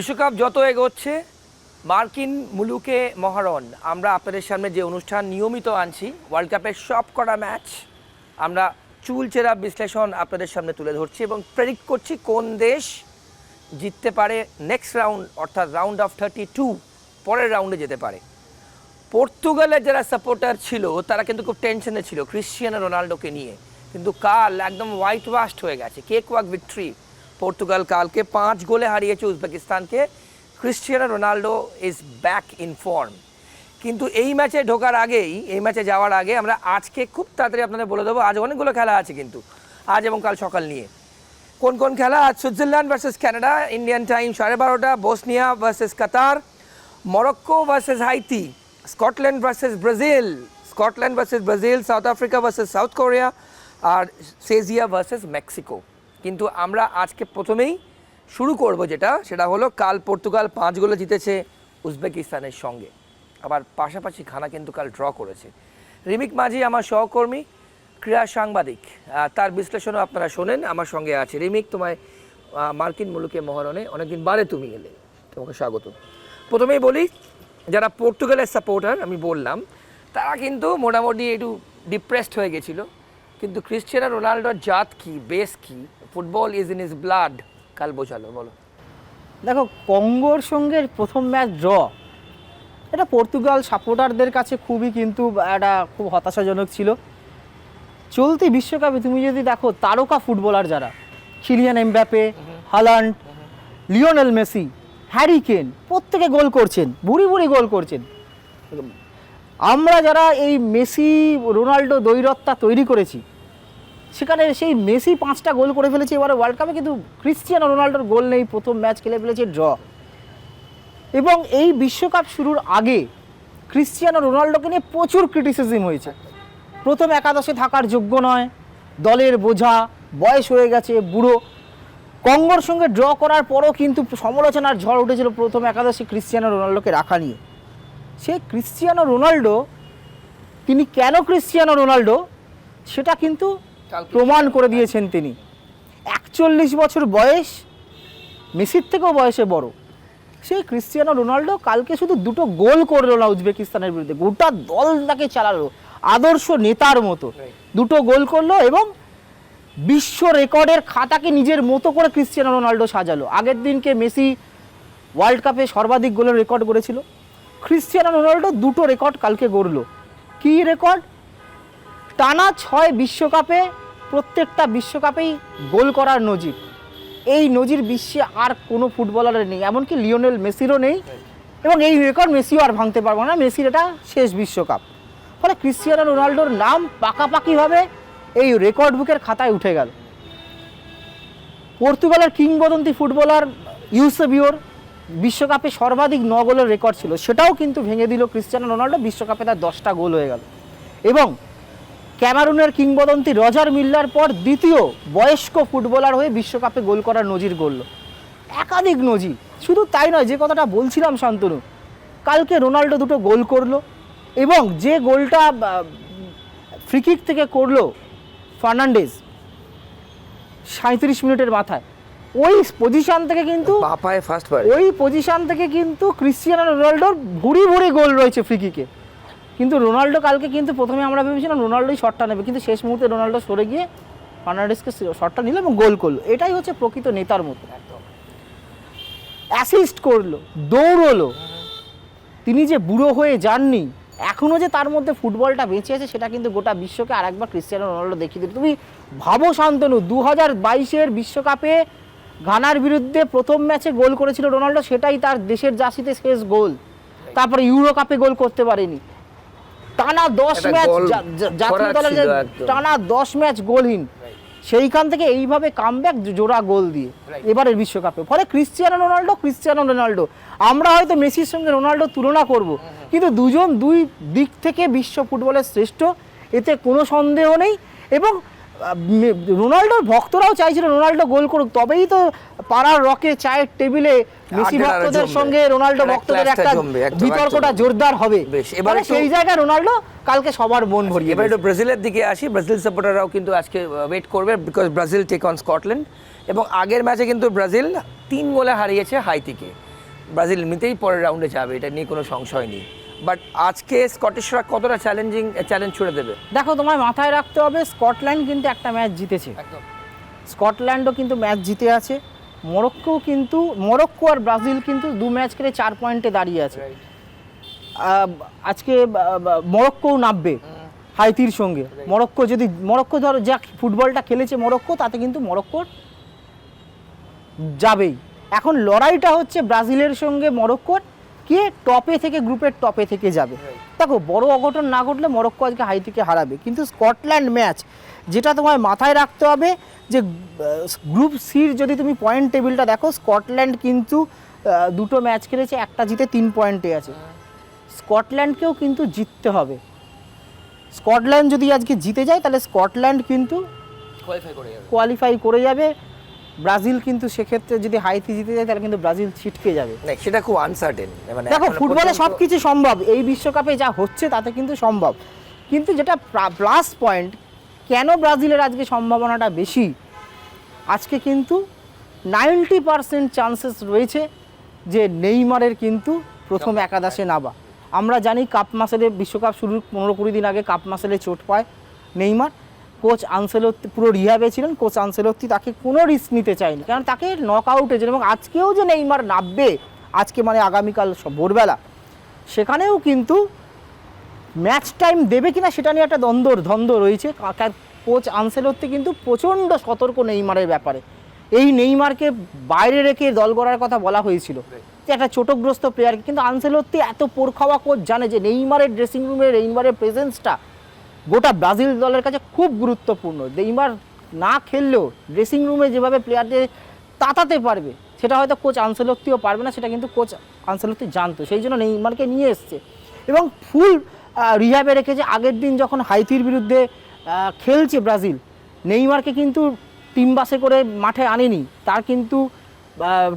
বিশ্বকাপ যত এগোচ্ছে মার্কিন মুলুকে মহারণ আমরা আপনাদের সামনে যে অনুষ্ঠান নিয়মিত আনছি ওয়ার্ল্ড কাপের সব কটা ম্যাচ আমরা চুলচেরা বিশ্লেষণ আপনাদের সামনে তুলে ধরছি এবং প্রেডিক্ট করছি কোন দেশ জিততে পারে নেক্সট রাউন্ড অর্থাৎ রাউন্ড অফ 32 পরের রাউন্ডে যেতে পারে। পর্তুগালের যারা সাপোর্টার ছিল তারা কিন্তু খুব টেনশনে ছিল ক্রিশ্চিয়ানো রোনাল্ডোকে নিয়ে, কিন্তু কাল একদম হোয়াইট ওয়াশড হয়ে গেছে। Cake walk victory. পর্তুগাল কালকে 5 গোলে হারিয়েছে উজবেকিস্তানকে। Cristiano Ronaldo is back in form. কিন্তু এই ম্যাচে ঢোকার আগেই, এই ম্যাচে যাওয়ার আগে আমরা আজকে খুব তাড়াতাড়ি আপনাদের বলে দেবো আজ অনেকগুলো খেলা আছে কিন্তু আজ এবং কাল সকাল নিয়ে। কোন কোন খেলা? আজ Switzerland versus Canada Indian time 12:30, Bosnia versus Qatar, Morocco versus Haiti, Scotland versus Brazil, South Africa versus South Korea আর সেজিয়া ভার্সেস মেক্সিকো। কিন্তু আমরা আজকে প্রথমেই শুরু করব সেটা হলো কাল পর্তুগাল 5 গোলে জিতেছে উজবেকিস্তানের সঙ্গে, আবার পাশাপাশি খানা কিন্তু কাল ড্র করেছে। রিমিক মাঝি আমার সহকর্মী, ক্রীড়া সাংবাদিক, তার বিশ্লেষণও আপনারা শোনেন। আমার সঙ্গে আছে রিমিক। তোমায় মার্কিন মুলুকে মহারণে অনেকদিন বাদে তুমি এলে, তোমাকে স্বাগত। প্রথমেই বলি, যারা পর্তুগালের সাপোর্টার আমি বললাম তারা কিন্তু মোটামুটি একটু ডিপ্রেসড হয়ে গেছিলো, কিন্তু ক্রিশ্চিয়ানো রোনাল্ডোর জাত কি, বেস কি, football is in is blood কাল বোঝালো। বলো। দেখো, কঙ্গোর সঙ্গে প্রথম ম্যাচ ড্র, এটা পর্তুগাল সাপোর্টারদের কাছে খুবই কিন্তু একটা খুব হতাশাজনক ছিল। চলতি বিশ্বকাপে তুমি যদি দেখো তারকা ফুটবলার যারা, Kylian Mbappe, Haaland, Lionel Messi, Harry Kane, প্রত্যেকে গোল করছেন, বুড়ি গোল করছেন। আমরা যারা এই মেসি রোনাল্ডো দ্বৈরথটা তৈরি করেছি, সেখানে সেই মেসি 5টা গোল করে ফেলেছে এবারে ওয়ার্ল্ড কাপে, কিন্তু ক্রিশ্চিয়ানো রোনাল্ডোর গোল নেই, প্রথম ম্যাচ খেলে ফেলেছে ড্র। এবং এই বিশ্বকাপ শুরুর আগে ক্রিশ্চিয়ানো রোনাল্ডোকে নিয়ে প্রচুর ক্রিটিসিজম হয়েছে। প্রথম একাদশে থাকার যোগ্য নয়, দলের বোঝা, বয়স হয়ে গেছে, বুড়ো। কঙ্গোর সঙ্গে ড্র করার পরও কিন্তু সমালোচনার ঝড় উঠেছিল প্রথম একাদশে ক্রিশ্চিয়ানো রোনাল্ডোকে রাখা নিয়ে। সেই ক্রিশ্চিয়ানো রোনাল্ডো, তিনি কেন ক্রিশ্চিয়ানো রোনাল্ডো সেটা কিন্তু প্রমাণ করে দিয়েছেন তিনি। 41 বছর বয়স, মেসির থেকেও বয়সে বড় সেই ক্রিশ্চিয়ানো রোনাল্ডো কালকে শুধু 2টো গোল করলো না উজবেকিস্তানের বিরুদ্ধে, গোটা দল তাকে চালালো আদর্শ নেতার মতো। 2টো গোল করলো এবং বিশ্ব রেকর্ডের খাতাকে নিজের মতো করে ক্রিশ্চিয়ানো রোনাল্ডো সাজালো। আগের দিনকে মেসি ওয়ার্ল্ড কাপে সর্বাধিক গোলের রেকর্ড করেছিল, ক্রিশ্চিয়ানো রোনাল্ডো 2টো রেকর্ড কালকে গড়লো। কী রেকর্ড? টানা 6 বিশ্বকাপে, প্রত্যেকটা বিশ্বকাপেই গোল করার নজির। এই নজির বিশ্বে আর কোনো ফুটবলারের নেই, এমনকি লিওনেল মেসিরও নেই, এবং এই রেকর্ড মেসিও আর ভাঙতে পারবে না। মেসির এটা শেষ বিশ্বকাপ। ফলে ক্রিশ্চিয়ানো রোনাল্ডোর নাম পাকাপাকিভাবে এই রেকর্ড বুকের খাতায় উঠে গেল। পর্তুগালের কিংবদন্তি ফুটবলার ইউসেবিওর বিশ্বকাপে সর্বাধিক 9 গোলের রেকর্ড ছিল, সেটাও কিন্তু ভেঙে দিল ক্রিশ্চিয়ানো রোনাল্ডো। বিশ্বকাপে তার 10টা গোল হয়ে গেল। এবং ক্যামেরুনের কিংবদন্তি রজার মিল্লার পর দ্বিতীয় বয়স্ক ফুটবলার হয়ে বিশ্বকাপে গোল করার নজির গড়ল। একাধিক নজির। শুধু তাই নয়, যে কথাটা বলছিলাম শান্তনু, কালকে রোনাল্ডো 2টো গোল করলো এবং যে গোলটা ফ্রিকিক থেকে করলো ফার্নান্ডেজ 37 মিনিটের মাথায়, ওই পজিশন থেকে কিন্তু ক্রিশ্চিয়ানো রোনাল্ডোর ভুরি গোল রয়েছে ফ্রিকিকে। কিন্তু রোনাল্ডো কালকে কিন্তু প্রথমে আমরা ভেবেছিলাম রোনাল্ডোই শটটা নেবে, কিন্তু শেষ মুহূর্তে রোনাল্ডো সরে গিয়ে ফার্নান্ডেজকে শটটা নিল এবং গোল করলো। এটাই হচ্ছে প্রকৃত নেতার মতো। অ্যাসিস্ট করলো, দৌড়লো। তিনি যে বুড়ো হয়ে যাননি, এখনও যে তার মধ্যে ফুটবলটা বেঁচে আছে, সেটা কিন্তু গোটা বিশ্বকে আরেকবার ক্রিশ্চিয়ানো রোনাল্ডো দেখিয়ে দিল। তুমি ভাবো শান্তনু, 2022-এর বিশ্বকাপে ঘানার বিরুদ্ধে প্রথম ম্যাচে গোল করেছিল রোনাল্ডো, সেটাই তার দেশের জার্সিতে শেষ গোল। তারপরে ইউরো কাপে গোল করতে পারেনি। টানা 10 ম্যাচ জাতীয় দলের টানা 10 ম্যাচ গোলহীন, সেইখান থেকে এইভাবে কামব্যাক জোড়া গোল দিয়ে এবারের বিশ্বকাপে। ফলে ক্রিশ্চিয়ানো রোনাল্ডো, আমরা হয়তো মেসির সঙ্গে রোনাল্ডো তুলনা করব, কিন্তু দুজন দুই দিক থেকে বিশ্ব ফুটবলের শ্রেষ্ঠ, এতে কোনো সন্দেহ নেই। এবং রোনাল্ডোর ভক্তরাও চাইছিল রোনাল্ডো গোল করুক, তবেই তো পাড়ার রকে চায়ের টেবিলে মেসি ভক্তদের সঙ্গে রোনাল্ডো ভক্তদের একটা বিতর্কটা জোরদার হবে। এবারে সেই জায়গায় রোনাল্ডো কালকে সবার মন ভরিয়ে। এবার একটু ব্রাজিলের দিকে আসি। ব্রাজিল সাপোর্টাররাও কিন্তু আজকে ওয়েট করবে, because Brazil take on Scotland. এবং আগের ম্যাচে কিন্তু ব্রাজিল 3 গোলে হারিয়েছে হাইতিকে। ব্রাজিল এমনিতেই পরের রাউন্ডে যাবে, এটা নিয়ে কোনো সংশয় নেই। বাট আজকে স্কটিশরা কতটা চ্যালেঞ্জ ছুড়ে দেবে? দেখো, তোমায় মাথায় রাখতে হবে স্কটল্যান্ড কিন্তু একটা ম্যাচ জিতেছে, একদম। স্কটল্যান্ডও কিন্তু ম্যাচ জিতে আছে, মরক্কো আর ব্রাজিল কিন্তু 2 ম্যাচ খেলে 4 পয়েন্টে দাঁড়িয়ে আছে। আজকে মরক্কোও নামবে হাইতির সঙ্গে। মরক্কো ধরো যা ফুটবলটা খেলেছে মরক্কো, তাতে কিন্তু মরক্কোর যাবেই। এখন লড়াইটা হচ্ছে ব্রাজিলের সঙ্গে মরক্কোর, কে টপে থেকে, গ্রুপের টপে থেকে যাবে। দেখো, বড় অঘটন না ঘটলে মরক্কো আজকে হাইতিকে হারাবে, কিন্তু স্কটল্যান্ড ম্যাচ যেটা তোমায় মাথায় রাখতে হবে যে গ্রুপ সির যদি তুমি পয়েন্ট টেবিলটা দেখো, স্কটল্যান্ড কিন্তু 2টো ম্যাচ খেলেছে, একটা জিতে 3 পয়েন্টে আছে। স্কটল্যান্ডকেও কিন্তু জিততে হবে। স্কটল্যান্ড যদি আজকে জিতে যায় তাহলে স্কটল্যান্ড কিন্তু কোয়ালিফাই করে যাবে। ব্রাজিল কিন্তু সেক্ষেত্রে যদি হাইতি জিতে যায় তাহলে কিন্তু ব্রাজিল ছিটকে যাবে। সেটা খুব আনসার্টেন। দেখো, ফুটবলে সব কিছু সম্ভব, এই বিশ্বকাপে যা হচ্ছে তাতে কিন্তু সম্ভব। কিন্তু যেটা প্লাস পয়েন্ট, কেন ব্রাজিলের আজকে সম্ভাবনাটা বেশি, আজকে কিন্তু 90% চান্সেস রয়েছে যে নেইমারের কিন্তু প্রথম একাদশে নামা। আমরা জানি কাপ মাসেলে, বিশ্বকাপ শুরুর 15-20 দিন আগে কাপ মাসেলে চোট পায় নেইমার। কোচ আনসেলোত্তি পুরো রিহ্যাবে ছিলেন, কোচ আনসেলোত্তি তাকে কোনো রিস্ক নিতে চায়নি, কারণ তাকে নক আউটে, এবং আজকেও যে নেইমার নামবে, আজকে মানে আগামীকাল ভোরবেলা, সেখানেও কিন্তু ম্যাচ টাইম দেবে কিনা সেটা নিয়ে একটা দ্বন্দ্ব রয়েছে। কোচ আনসেলোত্তি কিন্তু প্রচণ্ড সতর্ক নেইমারের ব্যাপারে। এই নেইমারকে বাইরে রেখে দল গড়ার কথা বলা হয়েছিল, যে একটা চোটগ্রস্ত প্লেয়ারকে, কিন্তু আনসেলোত্তি এত পোরখাওয়া কোচ জানে যে নেইমারের ড্রেসিং রুমে নেইমারের প্রেজেন্সটা গোটা ব্রাজিল দলের কাছে খুব গুরুত্বপূর্ণ। নেইমার না খেললেও ড্রেসিং রুমে যেভাবে প্লেয়ারদের তাতাতে পারবে, সেটা হয়তো কোচ আনসেলোত্তিও পারবে না, সেটা কিন্তু কোচ আনসেলোত্তি জানতো, সেই জন্য নেইমারকে নিয়ে এসছে এবং ফুল রিহ্যাবে রেখেছে। আগের দিন যখন হাইতির বিরুদ্ধে খেলছে ব্রাজিল, নেইমারকে কিন্তু টিম বাসে করে মাঠে আনেনি, তার কিন্তু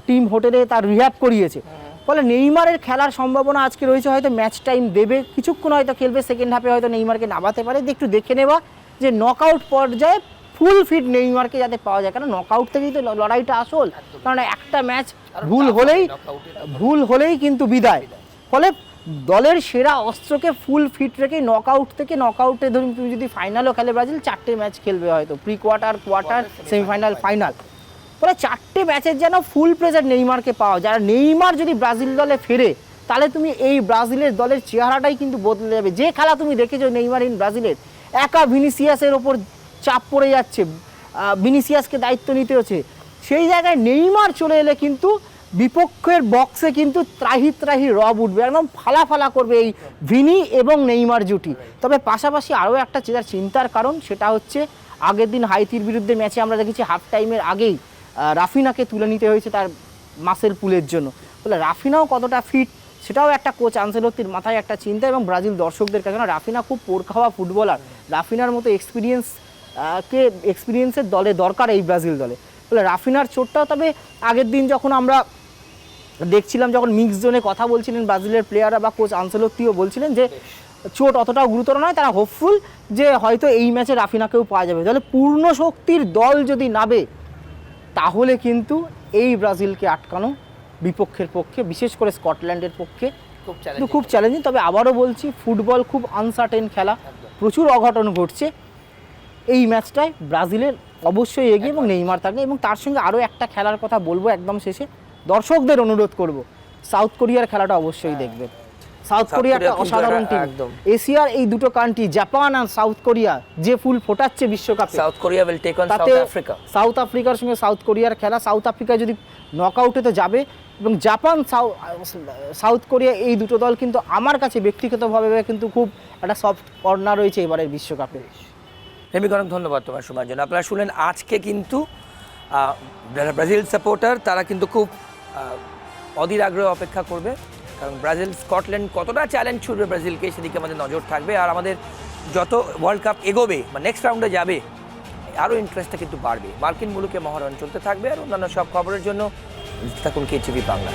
টিম হোটেলে তার রিহ্যাব করিয়েছে। ফলে নেইমারের খেলার সম্ভাবনা আজকে রয়েছে, হয়তো ম্যাচ টাইম দেবে, কিছুক্ষণ হয়তো খেলবে, সেকেন্ড হাফে হয়তো নেইমারকে নামাতে পারে। একটু দেখে নেওয়া যে নকআউট পর্যায়ে ফুল ফিট নেইমারকে যাতে পাওয়া যায়, কারণ নকআউট থেকেই তো লড়াইটা আসল। কারণ একটা ম্যাচ ভুল হলেই কিন্তু বিদায়। ফলে দলের সেরা অস্ত্রকে ফুল ফিট রেখে নকআউটে ধরুন, তুমি যদি ফাইনালও খেলে ব্রাজিল, 4টে ম্যাচ খেলবে হয়তো, প্রি কোয়ার্টার, সেমিফাইনাল, ফাইনাল। ফলে 4টে ম্যাচের যেন ফুল প্রেজার নেইমারকে পাওয়া যায়। আর নেইমার যদি ব্রাজিল দলে ফেরে, তাহলে তুমি এই ব্রাজিলের দলের চেহারাটাই কিন্তু বদলে যাবে। যে খেলা তুমি দেখেছো নেইমার ইন ব্রাজিলের, একা ভিনিসিয়াসের ওপর চাপ পড়ে যাচ্ছে, ভিনিসিয়াসকে দায়িত্ব নিতে হচ্ছে, সেই জায়গায় নেইমার চলে এলে কিন্তু বিপক্ষের বক্সে কিন্তু ত্রাহি রব উঠবে, একদম ফালা করবে এই ভিনি এবং নেইমার জুটি। তবে পাশাপাশি আরও একটা চিন্তার কারণ, সেটা হচ্ছে আগের দিন হাইতির বিরুদ্ধে ম্যাচে আমরা দেখেছি হাফ টাইমের আগেই রাফিনাকে তুলে নিতে হয়েছে তার মাসেল পুলের জন্য। বলে রাফিনাও কতটা ফিট, সেটাও একটা কোচ আনসেলোত্তির মাথায় একটা চিন্তা, এবং ব্রাজিল দর্শকদের কাছে, রাফিনা খুব পোরখাওয়া ফুটবলার, রাফিনার মতো এক্সপিরিয়েন্সের দলে দরকার এই ব্রাজিল দলে। বলে রাফিনার চোটটাও, তবে আগের দিন যখন আমরা দেখছিলাম, যখন মিক্স জোনে কথা বলছিলেন ব্রাজিলের প্লেয়াররা বা কোচ আনসেলোত্তিও বলছিলেন যে চোট অতটাও গুরুতর নয়, তারা হোপফুল যে হয়তো এই ম্যাচে রাফিনাকেও পাওয়া যাবে। তাহলে পূর্ণ শক্তির দল যদি নামে, তাহলে কিন্তু এই ব্রাজিলকে আটকানো বিপক্ষের পক্ষে, বিশেষ করে স্কটল্যান্ডের পক্ষে খুব চ্যালেঞ্জিং। তবে আবারও বলছি, ফুটবল খুব আনসার্টেন খেলা, প্রচুর অঘটন ঘটছে। এই ম্যাচটায় ব্রাজিলের অবশ্যই এগিয়ে এবং নেইমার থাকবে। এবং তার সঙ্গে আরও একটা খেলার কথা বলবো একদম শেষে, দর্শকদের অনুরোধ করব, সাউথ কোরিয়ার খেলাটা অবশ্যই দেখবে। সাউথ কোরিয়া একটা অসাধারণ টিম। এশিয়ার এই দুটো কান্ট্রি, জাপান আর সাউথ কোরিয়া, যে ফুল ফোটাচ্ছে বিশ্বকাপে। South Korea will take on South আফ্রিকার সঙ্গে সাউথ কোরিয়ার খেলা। সাউথ আফ্রিকা যদি নকআউটে তো যাবে, এবং জাপান সাউথ কোরিয়া, এই দুটো দল কিন্তু আমার কাছে ব্যক্তিগতভাবে কিন্তু খুব একটা সফট কর্নার রয়েছে এবারের বিশ্বকাপে। রেমিক, অনেক ধন্যবাদ তোমার সময়ের জন্য। আপনারা শুনলেন, আজকে কিন্তু যারা ব্রাজিল সাপোর্টার, তারা কিন্তু খুব অধীর আগ্রহে অপেক্ষা করবে, কারণ ব্রাজিল স্কটল্যান্ড কতটা চ্যালেঞ্জ ছুড়বে ব্রাজিলকে, সেদিকে আমাদের নজর থাকবে। আর আমাদের যত ওয়ার্ল্ড কাপ এগোবে বা নেক্সট রাউন্ডে যাবে, আরও ইন্টারেস্টটা কিন্তু বাড়বে। মার্কিন মুলুকে মহারণ চলতে থাকবে। আর অন্যান্য সব খবরের জন্য থাকুন KTV বাংলা।